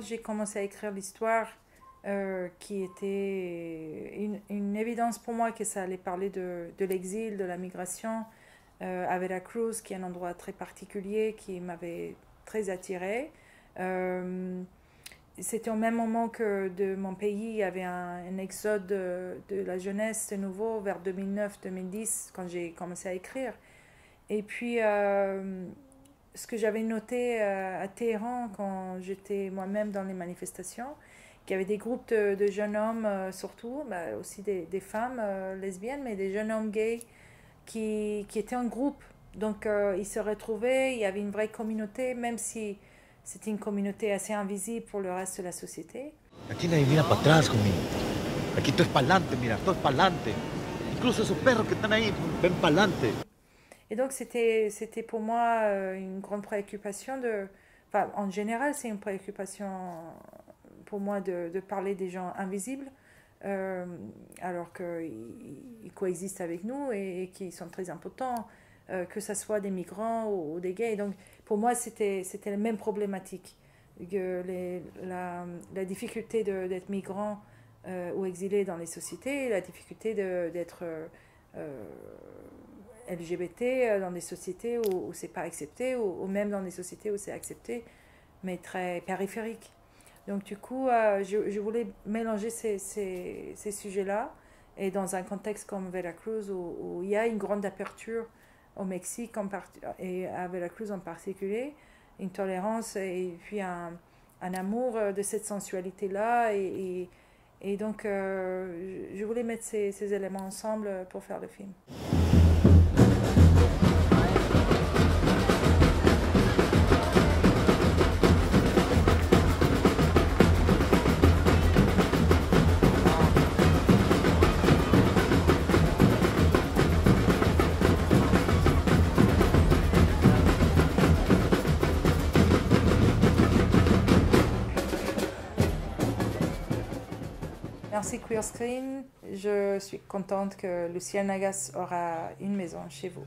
j'ai commencé à écrire l'histoire, qui était une évidence pour moi que ça allait parler de l'exil, de la migration à Veracruz, qui est un endroit très particulier qui m'avait très attirée. C'était au même moment que de mon pays, il y avait un exode de la jeunesse de nouveau vers 2009-2010 quand j'ai commencé à écrire. Et puis, ce que j'avais noté à Téhéran quand j'étais moi-même dans les manifestations, qu'il y avait des groupes de jeunes hommes, surtout, bah, aussi des femmes lesbiennes, mais des jeunes hommes gays qui étaient en groupe. Donc, ils se retrouvaient, il y avait une vraie communauté, même si c'était une communauté assez invisible pour le reste de la société. Aquí nadie mira para atrás conmigo. Aquí todo es pa'lante, mira, todo es pa'lante. Incluso esos perros que están ahí ven pa'lante. Et donc, c'était pour moi une grande préoccupation de... Enfin, en général, c'est une préoccupation pour moi de parler des gens invisibles, alors qu'ils coexistent avec nous et qui sont très importants, que ce soit des migrants ou des gays. Donc, pour moi, c'était la même problématique. La difficulté d'être migrant ou exilé dans les sociétés, la difficulté d'être LGBT dans des sociétés où c'est pas accepté, ou même dans des sociétés où c'est accepté, mais très périphérique. Donc du coup, je voulais mélanger ces sujets-là, et dans un contexte comme Veracruz, où il y a une grande aperture au Mexique et à Veracruz en particulier, une tolérance et puis un amour de cette sensualité-là, et donc je voulais mettre ces éléments ensemble pour faire le film. Merci Queer Screen. Je suis contente que Luciel Nagas aura une maison chez vous.